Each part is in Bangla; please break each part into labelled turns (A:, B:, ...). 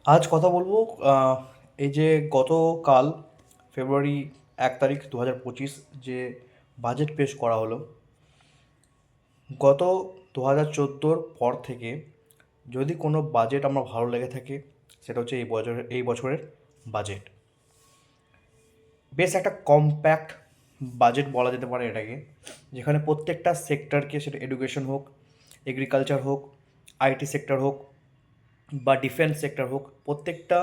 A: আজ কথা বলবো আহ, এই যে গতকাল ফেব্রুয়ারি 1 তারিখ 2025 যে বাজেট পেশ করা হলো। গত 2014-র পর থেকে যদি কোনো বাজেট আমার ভালো লেগে থাকে সেটা হচ্ছে এই বছরের বাজেট। বেশ একটা কম্প্যাক্ট বাজেট বলা যেতে পারে এটাকে, যেখানে প্রত্যেকটা সেক্টরকে, সেটা এডুকেশন হোক, এগ্রিকালচার হোক, আইটি সেক্টর হোক বা ডিফেন্স সেক্টর হোক, প্রত্যেকটা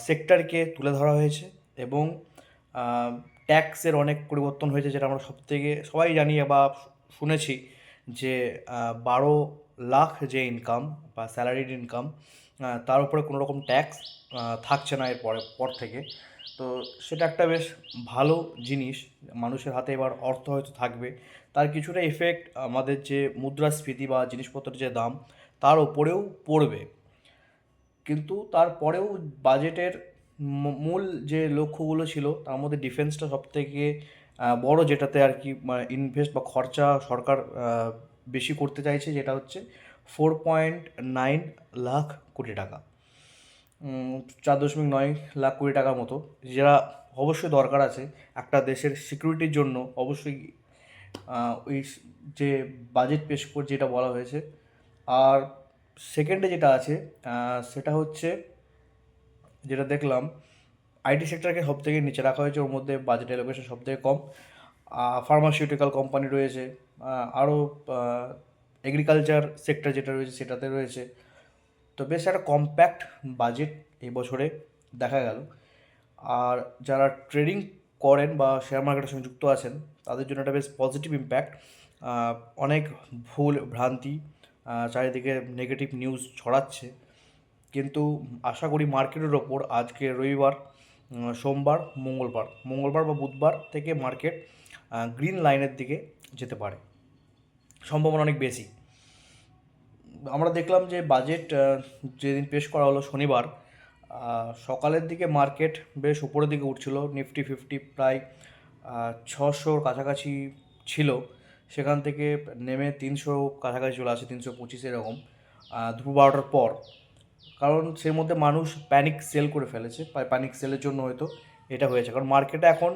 A: সেক্টরকে তুলে ধরা হয়েছে। এবং ট্যাক্সের অনেক পরিবর্তন হয়েছে, যেটা আমরা সবথেকে সবাই জানি বা শুনেছি যে 12 লাখ যে ইনকাম বা স্যালারিড ইনকাম, তার উপরে কোনো রকম ট্যাক্স থাকছে না পর থেকে। তো সেটা একটা বেশ ভালো জিনিস। মানুষের হাতে এবার অর্থ হয়তো থাকবে, তার কিছুটা এফেক্ট আমাদের যে মুদ্রাস্ফীতি বা জিনিসপত্রের যে দাম তার ওপরেও পড়বে। কিন্তু তারপরেও বাজেটের মূল যে লক্ষ্যগুলো ছিল তার মধ্যে ডিফেন্সটা সবথেকে বড়, যেটাতে আর কি ইনভেস্ট বা খরচা সরকার বেশি করতে চাইছে, যেটা হচ্ছে 4.9 লাখ কোটি টাকা। 4.9 লাখ কোটি টাকার মতো, যেটা অবশ্যই দরকার আছে একটা দেশের সিকিউরিটির জন্য। অবশ্যই ওই যে বাজেট পেশ করে যেটা বলা হয়েছে। আর সেকেন্ডে যেটা আছে সেটা হচ্ছে, যেটা দেখলাম, আইটি সেক্টরকে সব থেকে নিচে রাখা হয়েছে, ওর মধ্যে বাজেট অ্যালোকেশন সব থেকে কম। ফার্মাসিউটিক্যাল কোম্পানি রয়েছে, আরও এগ্রিকালচার সেক্টর যেটা রয়েছে সেটাতে রয়েছে। তো বেশ একটা কম্প্যাক্ট বাজেট এই বছরে দেখা গেল। আর যারা ট্রেডিং করেন বা শেয়ার মার্কেটের সঙ্গে যুক্ত আছেন তাদের জন্য একটা বেশ পজিটিভ ইম্প্যাক্ট। অনেক ভুল ভ্রান্তি, চারিদিকে নেগেটিভ নিউজ ছড়াচ্ছে, কিন্তু আশা করি মার্কেটের ওপর আজকে রবিবার, সোমবার, মঙ্গলবার বা বুধবার থেকে মার্কেট গ্রিন লাইনের দিকে যেতে পারে, সম্ভাবনা অনেক বেশি। আমরা দেখলাম যে বাজেট যেদিন পেশ করা হলো শনিবার, সকালের দিকে মার্কেট বেশ উপরের দিকে উঠছিল, নিফটি ফিফটি প্রায় 600-র কাছাকাছি ছিল। সেখান থেকে নেমে 300 কাছাকাছি চলে আসে, 325 এরকম দুপুর 12টার পর। কারণ সেই মধ্যে মানুষ প্যানিক সেল করে ফেলেছে, প্যানিক সেলের জন্য হয়তো এটা হয়েছে। কারণ মার্কেটে এখন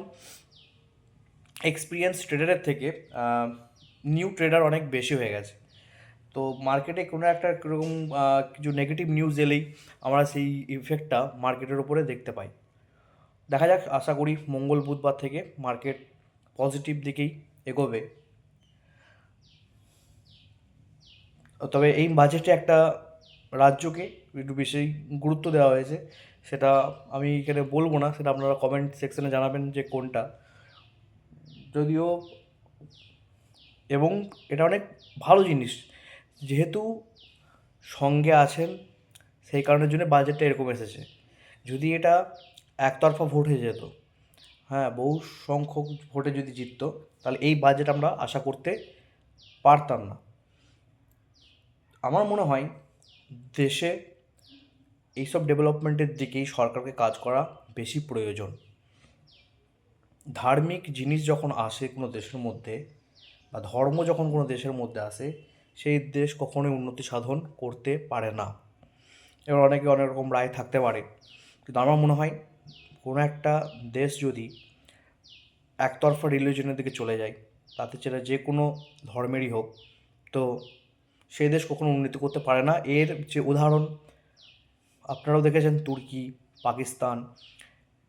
A: এক্সপিরিয়েন্স ট্রেডারের থেকে নিউ ট্রেডার অনেক বেশি হয়ে গেছে। তো মার্কেটে কোনো একটা কীরকম কিছু নেগেটিভ নিউজ এলেই আমরা সেই ইফেক্টটা মার্কেটের উপরে দেখতে পাই। দেখা যাক, আশা করি মঙ্গল বুধবার থেকে মার্কেট পজিটিভ দিকেই এগোবে। তবে এই বাজেটে একটা রাজ্যকে একটু বেশি গুরুত্ব দেওয়া হয়েছে, সেটা আমি এখানে বলবো না, সেটা আপনারা কমেন্ট সেকশনে জানাবেন যে কোনটা। যদিও, এবং এটা অনেক ভালো জিনিস, যেহেতু সঙ্গে আছেন সেই কারণের জন্য বাজেটটা এরকম এসেছে। যদি এটা একতরফা ভোট হয়ে যেত, হ্যাঁ, বহু সংখ্যক ভোটে যদি জিততো, তাহলে এই বাজেট আমরা আশা করতে পারতাম না। আমার মনে হয় দেশে এইসব ডেভেলপমেন্টের দিকেই সরকারকে কাজ করা বেশি প্রয়োজন। ধার্মিক জিনিস যখন আসে কোনো দেশের মধ্যে, বা ধর্ম যখন কোনো দেশের মধ্যে আসে, সেই দেশ কখনোই উন্নতি সাধন করতে পারে না। এবার অনেকে অনেক রকম রায় থাকতে পারে, কিন্তু আমার মনে হয় কোনো একটা দেশ যদি একতরফা রিলিজনের দিকে চলে যায়, তাতে সেটা যে কোনো ধর্মেরই হোক, তো সেই দেশ কখনো উন্নতি করতে পারে না। এর যে উদাহরণ আপনারাও দেখেছেন, তুর্কি, পাকিস্তান,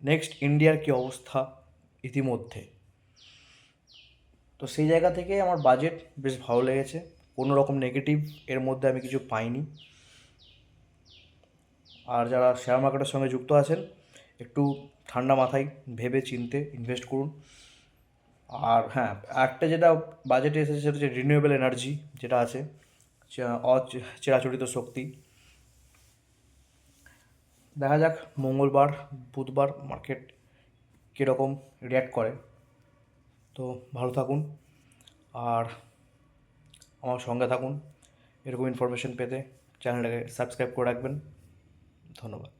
A: নেক্সট ইন্ডিয়ার কী অবস্থা ইতিমধ্যে। তো সেই জায়গা থেকে আমার বাজেট বেশ ভালো লেগেছে, কোনো রকম নেগেটিভ এর মধ্যে আমি কিছু পাইনি। আর যারা শেয়ার মার্কেটের সঙ্গে যুক্ত আছেন, একটু ঠান্ডা মাথায় ভেবে চিনতে ইনভেস্ট করুন। আর হ্যাঁ, একটা যেটা বাজেটে এসেছে সেটা হচ্ছে রিনিউয়েবল এনার্জি, যেটা আছে চিরাচরিত শক্তি। দেখা যাক মঙ্গলবার বুধবার মার্কেট কীরকম রিয়্যাক্ট করে। তো ভালো থাকুন, আর আমার সঙ্গে থাকুন। এরকম ইনফরমেশন পেতে চ্যানেলটাকে সাবস্ক্রাইব করে রাখবেন। ধন্যবাদ।